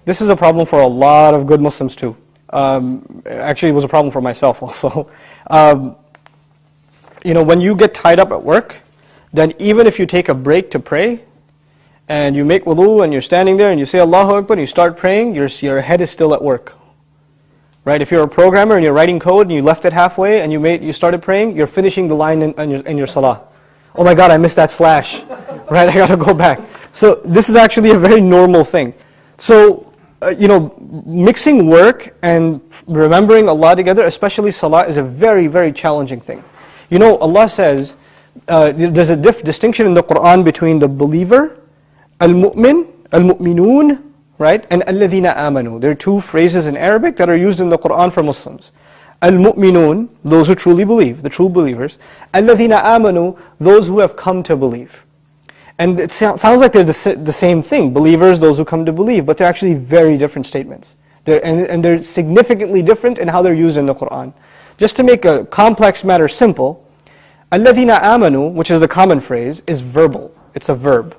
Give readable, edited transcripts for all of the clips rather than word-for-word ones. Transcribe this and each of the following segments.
this is a problem for a lot of good Muslims too. Actually, it was a problem for myself also. When you get tied up at work, then even if you take a break to pray, and you make wudu and you're standing there and you say Allahu Akbar and you start praying, your head is still at work. Right? If you're a programmer and you're writing code and you left it halfway and you started praying, you're finishing the line in your salah. Oh my God, I missed that slash. Right? I gotta go back. So this is actually a very normal thing. So, mixing work and remembering Allah together, especially salah, is a very, very challenging thing. Allah says, there's a distinction in the Quran between the believer, al-mu'min, al-mu'minun, right? And alladhina amanu. There are two phrases in Arabic that are used in the Quran for Muslims. Al-mu'minun, those who truly believe, the true believers. Alladhina amanu, those who have come to believe. And it sounds like they're the same thing, believers, those who come to believe, but they're actually very different statements. They're significantly different in how they're used in the Quran. Just to make a complex matter simple, alladhina amanu, which is the common phrase, is verbal. It's a verb.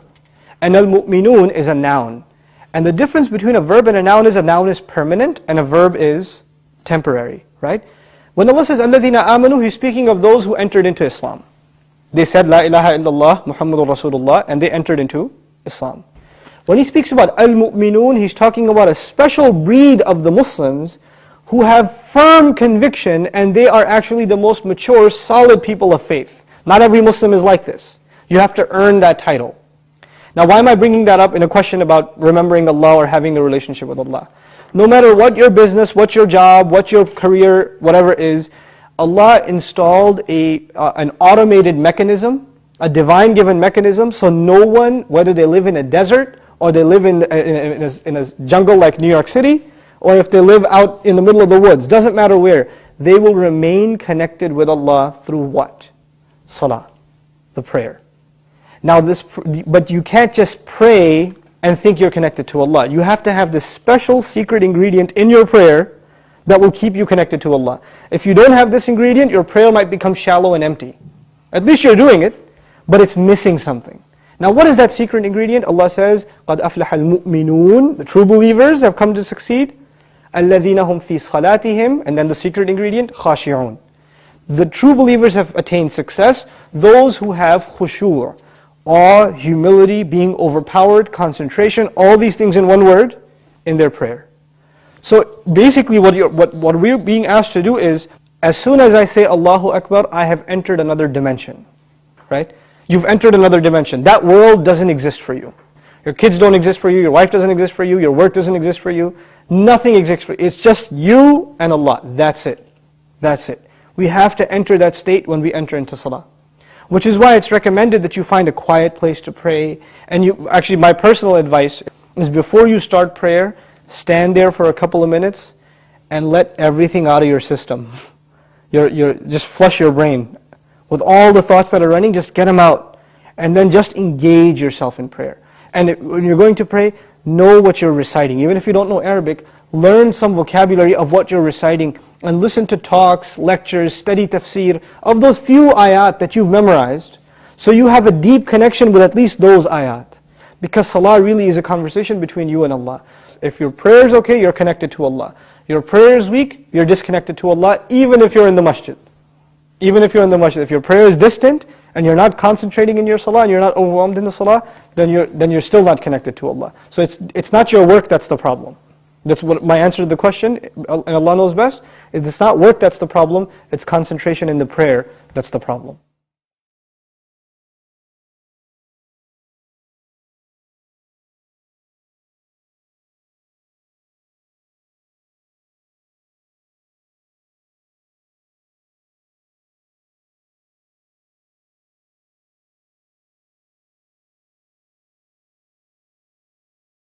And al-mu'minun is a noun. And the difference between a verb and a noun is permanent and a verb is temporary, right? When Allah says alladhina amanu, He's speaking of those who entered into Islam. They said La ilaha illallah Muhammadur Rasulullah and they entered into Islam. When He speaks about al-mu'minun, He's talking about a special breed of the Muslims who have firm conviction and they are actually the most mature, solid people of faith. Not every Muslim is like this. You have to earn that title. Now why am I bringing that up in a question about remembering Allah or having a relationship with Allah? No matter what your business, what your job, what your career, whatever is, Allah installed an automated mechanism, a divine given mechanism, so no one, whether they live in a desert or they live in a jungle like New York City, or if they live out in the middle of the woods, doesn't matter where, they will remain connected with Allah through what? Salah, the prayer. Now but you can't just pray and think you're connected to Allah. You have to have this special secret ingredient in your prayer that will keep you connected to Allah. If you don't have this ingredient, your prayer might become shallow and empty. At least you're doing it, but it's missing something. Now what is that secret ingredient? Allah says, قَدْ أَفْلَحَ الْمُؤْمِنُونَ, the true believers have come to succeed. الَّذِينَ هُمْ فِي صَلَاتِهِمْ, and then the secret ingredient, خَاشِعُونَ. The true believers have attained success, those who have khushu', awe, humility, being overpowered, concentration, all these things in one word, in their prayer. So basically what we're being asked to do is, as soon as I say Allahu Akbar, I have entered another dimension, right? You've entered another dimension. That world doesn't exist for you. Your kids don't exist for you, your wife doesn't exist for you, your work doesn't exist for you, nothing exists for you. It's just you and Allah, that's it. That's it. We have to enter that state when we enter into salah. Which is why it's recommended that you find a quiet place to pray. And actually my personal advice is before you start prayer, stand there for a couple of minutes and let everything out of your system. Just flush your brain. With all the thoughts that are running, just get them out. And then just engage yourself in prayer. And when you're going to pray, know what you're reciting. Even if you don't know Arabic, learn some vocabulary of what you're reciting and listen to talks, lectures, study tafsir of those few ayat that you've memorized, so you have a deep connection with at least those ayat. Because salah really is a conversation between you and Allah. If your prayer is okay, you're connected to Allah. Your prayer is weak, you're disconnected to Allah, even if you're in the masjid. Even if you're in the masjid. If your prayer is distant, and you're not concentrating in your salah, and you're not overwhelmed in the salah, then you're still not connected to Allah. So it's not your work that's the problem. That's what my answer to the question, and Allah knows best. It's not work that's the problem, it's concentration in the prayer that's the problem.